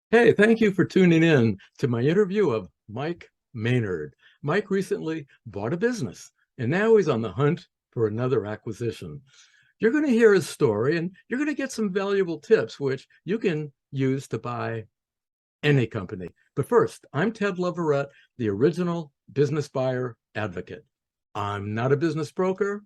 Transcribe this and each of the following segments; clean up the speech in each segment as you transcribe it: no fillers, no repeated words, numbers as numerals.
Hey, thank you for tuning in to my interview of Mike Maynard. Mike recently bought a business and now he's on the hunt for another acquisition. You're going to hear his story and you're going to get some valuable tips, which you can use to buy any company. But first, I'm Ted Leverette, the original business buyer advocate. I'm not a business broker,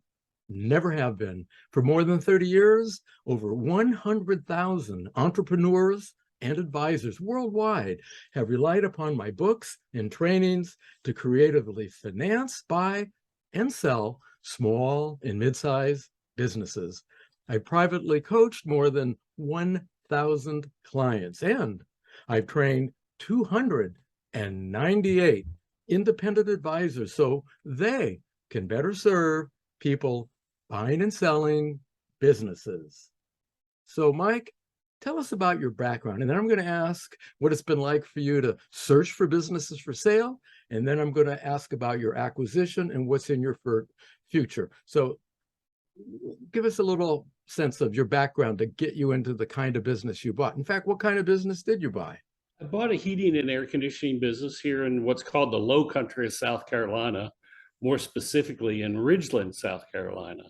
never have been. For more than 30 years, over 100,000 entrepreneurs and advisors worldwide have relied upon my books and trainings to creatively finance, buy, and sell small and mid-sized businesses. I privately coached more than 1,000 clients, and I've trained 298 independent advisors so they can better serve people buying and selling businesses. So, Mike, tell us about your background. And then I'm going to ask what it's been like for you to search for businesses for sale. And then I'm going to ask about your acquisition and what's in your future. So, give us a little sense of your background to get you into the kind of business you bought. In fact, what kind of business did you buy? I bought a heating and air conditioning business here in what's called the Low Country of South Carolina, more specifically in Ridgeland, South Carolina.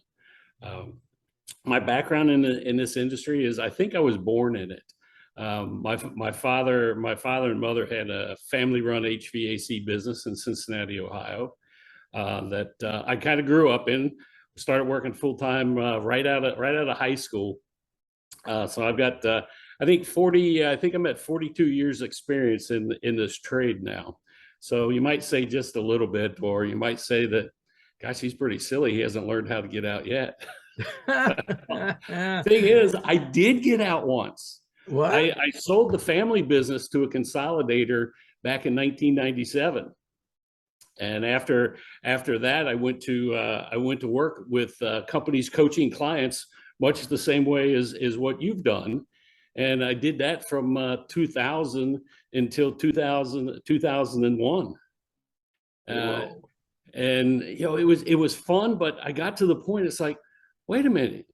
My background in this industry is I think I was born in it. My father and mother had a family-run HVAC business in Cincinnati, Ohio, that I kind of grew up in. Started working full time right out of high school. So I've got I think I'm at 42 years experience in this trade now. So you might say just a little bit, or you might say that, gosh, he's pretty silly. He hasn't learned how to get out yet. Thing is, I did get out once. What? I sold the family business to a consolidator back in 1997. And after that, I went to work with companies coaching clients much the same way as what you've done. And I did that from 2000 until 2001. And it was fun, but I got to the point, it's like, wait a minute,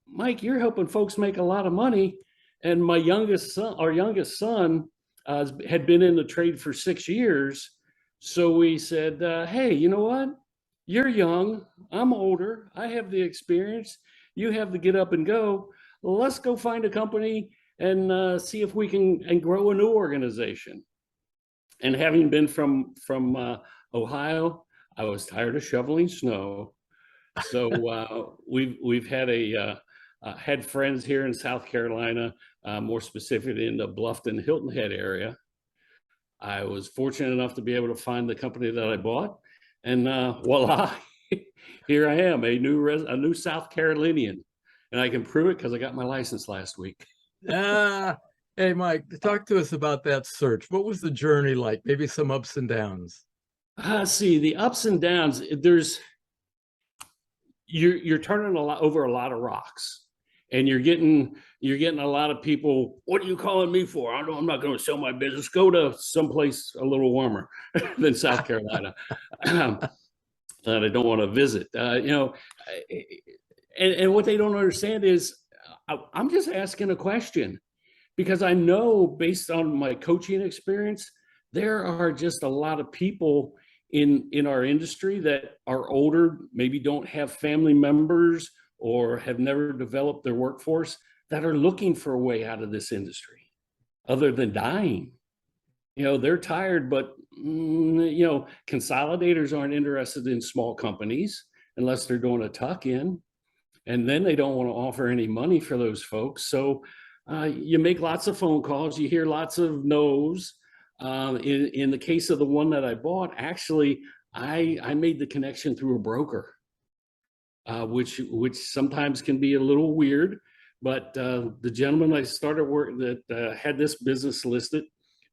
Mike, you're helping folks make a lot of money. And our youngest son had been in the trade for 6 years. So we said, hey, you know what? You're young, I'm older, I have the experience, you have the get up and go. Let's go find a company and see if we can grow a new organization. And having been from Ohio, I was tired of shoveling snow. So we've had friends here in South Carolina, more specifically in the Bluffton, Hilton Head area. I was fortunate enough to be able to find the company that I bought, and voila, here I am, a new South Carolinian, and I can prove it because I got my license last week. Hey, Mike, talk to us about that search. What was the journey like? Maybe some ups and downs. See, the ups and downs. You're turning over a lot of rocks, and you're getting a lot of people. What are you calling me for? I'm not going to sell my business. Go to someplace a little warmer than South Carolina that I don't want to visit. And what they don't understand is I'm just asking a question, because I know based on my coaching experience, there are just a lot of people in our industry that are older, maybe don't have family members or have never developed their workforce, that are looking for a way out of this industry other than dying. They're tired, but consolidators aren't interested in small companies unless they're doing a tuck in, and then they don't want to offer any money for those folks. So you make lots of phone calls, you hear lots of no's. In the case of the one that I bought, actually, I made the connection through a broker, which sometimes can be a little weird. But the gentleman I started working that had this business listed,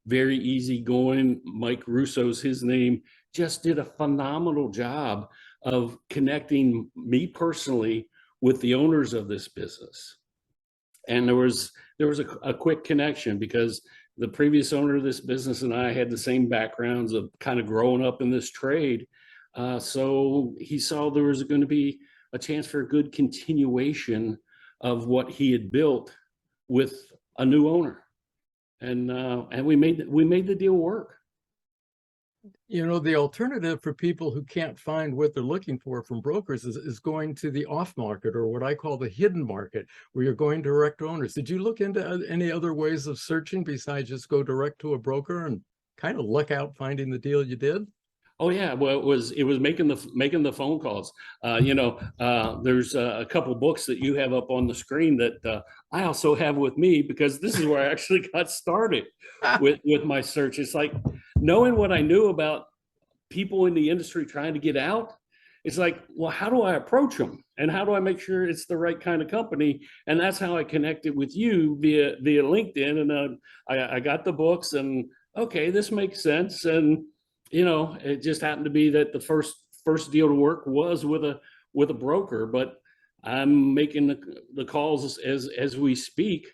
very easygoing, Mike Russo's his name, just did a phenomenal job of connecting me personally with the owners of this business. And there was a quick connection, because the previous owner of this business and I had the same backgrounds of kind of growing up in this trade. So he saw there was going to be a chance for a good continuation of what he had built with a new owner. and we made the deal work. You know, the alternative for people who can't find what they're looking for from brokers is going to the off market, or what I call the hidden market, where you're going direct to owners. Did you look into any other ways of searching besides just go direct to a broker and kind of luck out finding the deal you did? Oh yeah, well it was making the phone calls. There's a couple books that you have up on the screen that I also have with me, because this is where I actually got started with my search. It's like knowing what I knew about people in the industry trying to get out. It's like, well, how do I approach them, and how do I make sure it's the right kind of company? And that's how I connected with you via LinkedIn, and I got the books, and okay, this makes sense. And it just happened to be that the first deal to work was with a broker, but I'm making the calls as we speak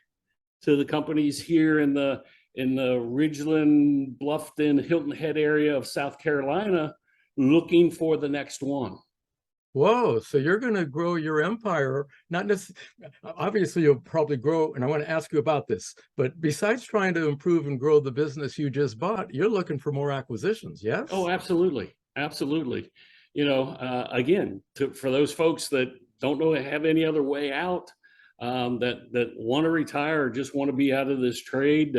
to the companies here in the Ridgeland, Bluffton, Hilton Head area of South Carolina, looking for the next one. Whoa, so you're going to grow your empire, not necessarily, obviously you'll probably grow, and I want to ask you about this, but besides trying to improve and grow the business you just bought, you're looking for more acquisitions, yes? Oh, absolutely. Absolutely. Again, for those folks that don't know have any other way out, that want to retire or just want to be out of this trade,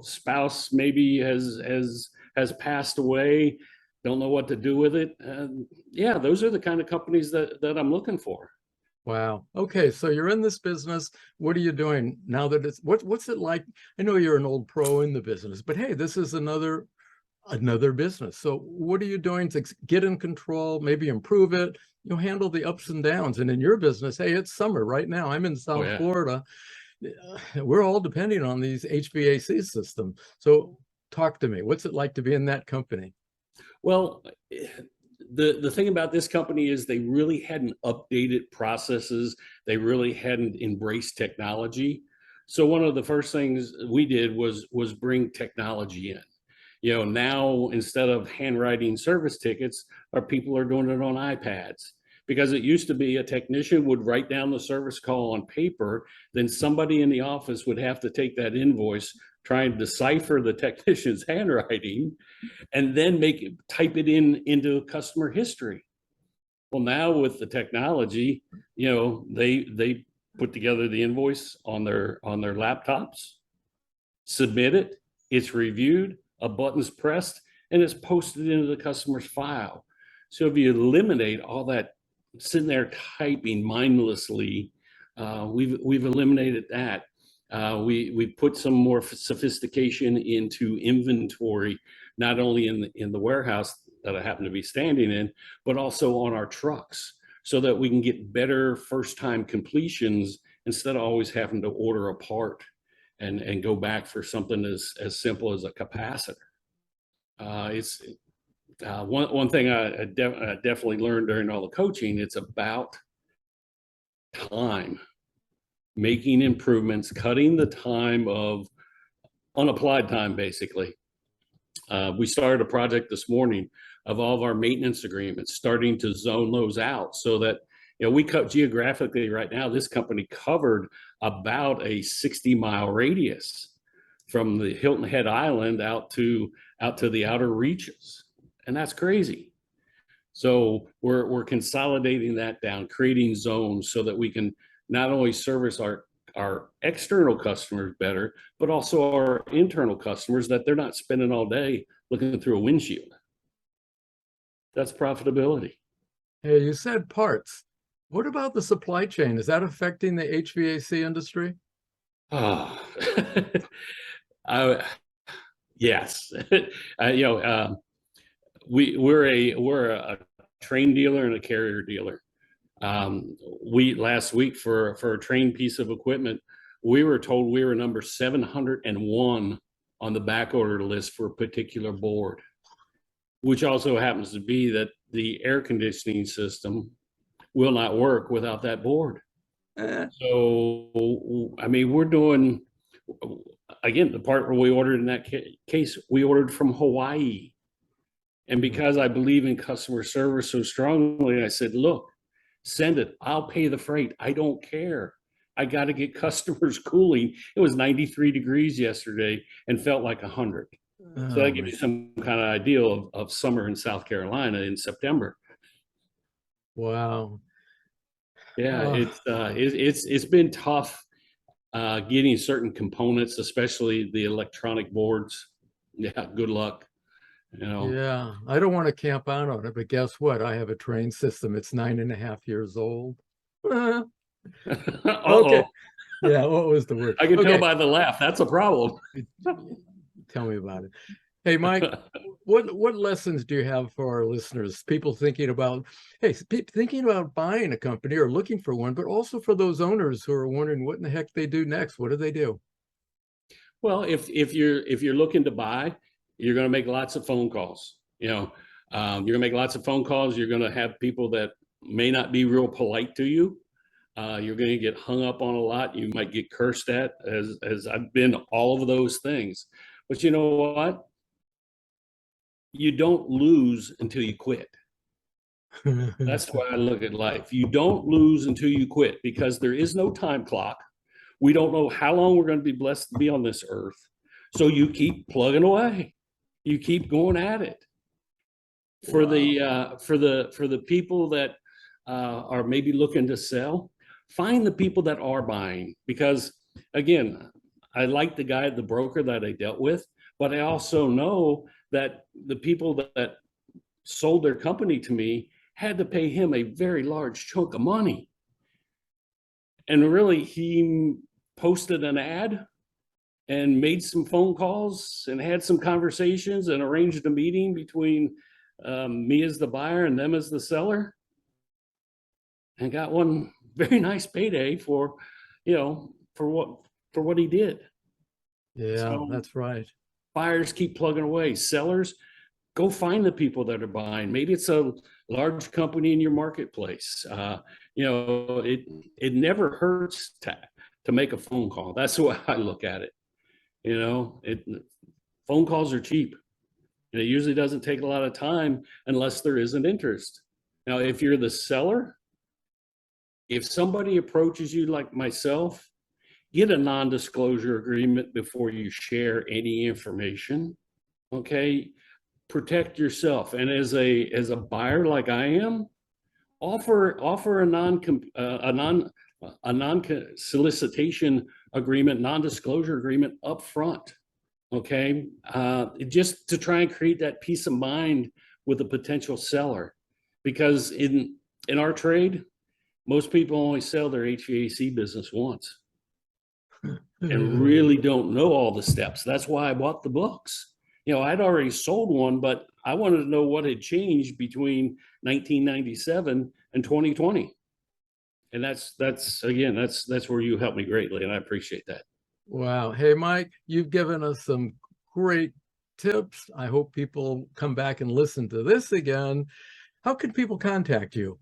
spouse maybe has passed away, don't know what to do with it. Yeah, those are the kind of companies that I'm looking for. Wow. Okay, so you're in this business. What are you doing now that what's it like? I know you're an old pro in the business, but hey, this is another business. So what are you doing to get in control, maybe improve it, handle the ups and downs? And in your business, hey, it's summer right now. I'm in South Florida. We're all depending on these HVAC systems. So talk to me. What's it like to be in that company? Well, the thing about this company is they really hadn't updated processes. They really hadn't embraced technology. So one of the first things we did was bring technology in. Now instead of handwriting service tickets, our people are doing it on iPads. Because it used to be a technician would write down the service call on paper, then somebody in the office would have to take that invoice, try and decipher the technician's handwriting, and then type it into customer history. Well, now with the technology, they put together the invoice on their laptops, submit it, it's reviewed, a button's pressed, and it's posted into the customer's file. So if you eliminate all that sitting there typing mindlessly, we've eliminated that. We put some more sophistication into inventory, not only in the warehouse that I happen to be standing in, but also on our trucks, so that we can get better first-time completions instead of always having to order a part and go back for something as simple as a capacitor. It's one thing I definitely learned during all the coaching. It's about time, making improvements, cutting the time of unapplied time, basically. We started a project this morning of all of our maintenance agreements, starting to zone those out so that, we cut geographically right now. This company covered about a 60-mile radius from the Hilton Head Island out to the outer reaches. And that's crazy. So we're consolidating that down, creating zones so that we can not only service our external customers better, but also our internal customers, that they're not spending all day looking through a windshield. That's profitability. Hey, you said parts. What about the supply chain? Is that affecting the HVAC industry? Oh, yes. We're a train dealer and a carrier dealer. We last week for a train piece of equipment, we were told we were number 701 on the back order list for a particular board, which also happens to be that the air conditioning system will not work without that board. So, I mean, we're doing, again, the part where we ordered in that case, we ordered from Hawaii. And because I believe in customer service so strongly, I said, look, send it. I'll pay the freight. I don't care. I got to get customers cooling. It was 93 degrees yesterday and felt like 100. So that gives you some kind of idea of summer in South Carolina in September. Wow. Yeah, it's been tough getting certain components, especially the electronic boards. Yeah, good luck. Yeah, I don't want to camp out on it, but guess what? I have a train system. It's 9.5 years old. Okay. Yeah, what was the word? I can tell by the laugh. That's a problem. Tell me about it. Hey, Mike, what lessons do you have for our listeners? People thinking about, thinking about buying a company or looking for one, but also for those owners who are wondering what in the heck they do next. What do they do? Well, if you're looking to buy, you're going to make lots of phone calls. You're going to make lots of phone calls. You're going to have people that may not be real polite to you. You're going to get hung up on a lot. You might get cursed at, as I've been all of those things. But you know what? You don't lose until you quit. That's why I look at life. You don't lose until you quit, because there is no time clock. We don't know how long we're going to be blessed to be on this earth. So you keep plugging away. You keep going at it. For the people that are maybe looking to sell, find the people that are buying, because again, I like the guy, the broker that I dealt with, but I also know that the people that sold their company to me had to pay him a very large chunk of money. And really, he posted an ad and made some phone calls and had some conversations and arranged a meeting between me as the buyer and them as the seller, and got one very nice payday for what he did. Yeah, So, that's right. Buyers keep plugging away. Sellers, go find the people that are buying. Maybe it's a large company in your marketplace. It never hurts to make a phone call. That's the way I look at it. Phone calls are cheap. And it usually doesn't take a lot of time unless there isn't interest. Now, if you're the seller, if somebody approaches you like myself, get a non-disclosure agreement before you share any information. Okay, protect yourself. And as a buyer like I am, offer a non-solicitation agreement, non-disclosure agreement up front. Okay, just to try and create that peace of mind with a potential seller, because in our trade, most people only sell their HVAC business once and really don't know all the steps. That's why I bought the books. I'd already sold one, but I wanted to know what had changed between 1997 and 2020. And that's where you helped me greatly, and I appreciate that. Wow. Hey, Mike, you've given us some great tips. I hope people come back and listen to this again. How can people contact you?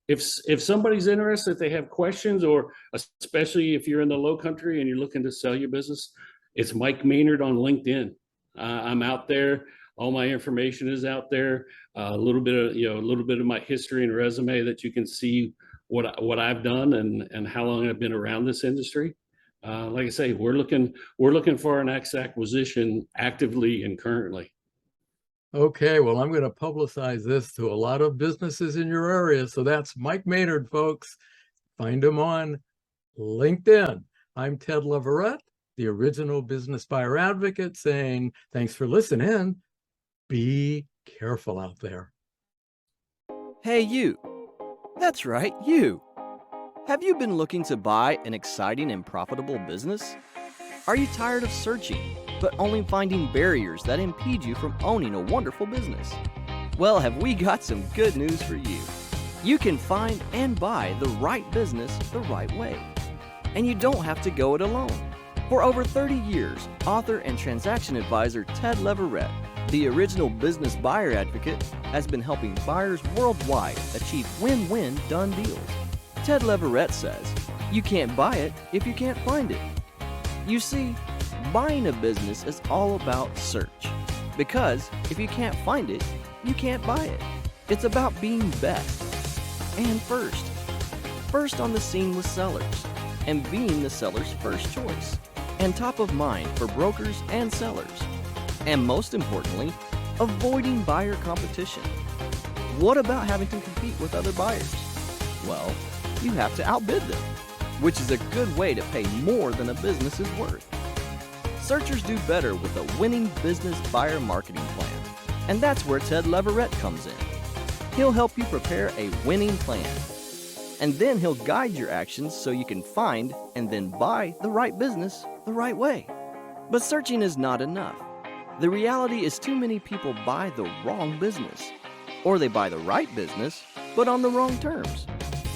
If somebody's interested, if they have questions, or especially if you're in the Low Country and you're looking to sell your business, it's Mike Maynard on LinkedIn. I'm out there. All my information is out there. A little bit of my history and resume that you can see what I've done and how long I've been around this industry. Like I say, we're looking for our next acquisition actively and currently. Okay, well, I'm going to publicize this to a lot of businesses in your area. So that's Mike Maynard, folks. Find him on LinkedIn. I'm Ted Leverette, the original business buyer advocate, saying thanks for listening. Be careful out there. Hey, you. That's right, you. Have you been looking to buy an exciting and profitable business? Are you tired of searching, but only finding barriers that impede you from owning a wonderful business? Well, have we got some good news for you. You can find and buy the right business the right way. And you don't have to go it alone. For over 30 years, author and transaction advisor Ted Leverette, the original business buyer advocate, has been helping buyers worldwide achieve win-win done deals. Ted Leverette says, you can't buy it if you can't find it. You see, buying a business is all about search, because if you can't find it, you can't buy it. It's about being best and first on the scene with sellers, and being the seller's first choice and top of mind for brokers and sellers. And most importantly, avoiding buyer competition. What about having to compete with other buyers? Well, you have to outbid them, which is a good way to pay more than a business is worth. Searchers do better with a winning business buyer marketing plan, and that's where Ted Leverette comes in. He'll help you prepare a winning plan, and then he'll guide your actions so you can find and then buy the right business the right way. But searching is not enough. The reality is too many people buy the wrong business, or they buy the right business, but on the wrong terms.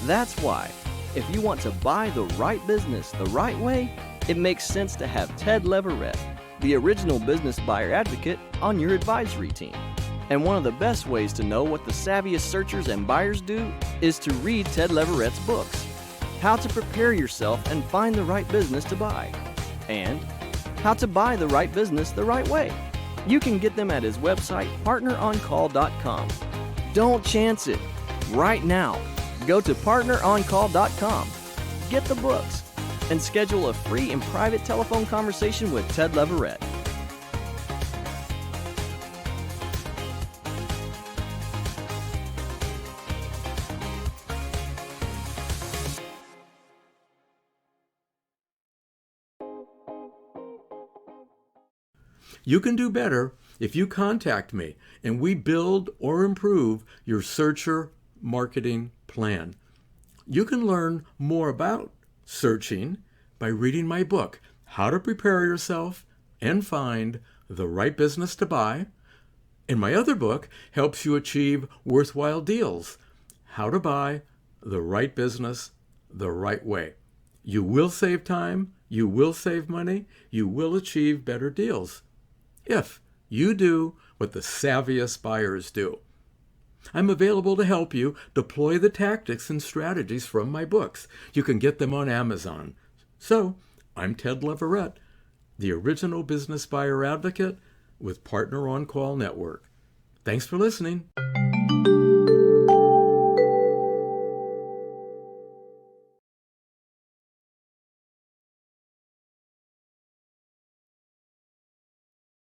That's why, if you want to buy the right business the right way, it makes sense to have Ted Leverette, the original business buyer advocate, on your advisory team. And one of the best ways to know what the savviest searchers and buyers do is to read Ted Leverette's books, How to Prepare Yourself and Find the Right Business to Buy, and How to Buy the Right Business the Right Way. You can get them at his website, partneroncall.com. Don't chance it. Right now, go to partneroncall.com, get the books, and schedule a free and private telephone conversation with Ted Leverette. You can do better if you contact me and we build or improve your searcher marketing plan. You can learn more about searching by reading my book, How to Prepare Yourself and Find the Right Business to Buy. And my other book helps you achieve worthwhile deals, How to Buy the Right Business the Right Way. You will save time, you will save money, you will achieve better deals if you do what the savviest buyers do. I'm available to help you deploy the tactics and strategies from my books. You can get them on Amazon. So, I'm Ted Leverette, the original business buyer advocate with Partner On Call Network. Thanks for listening.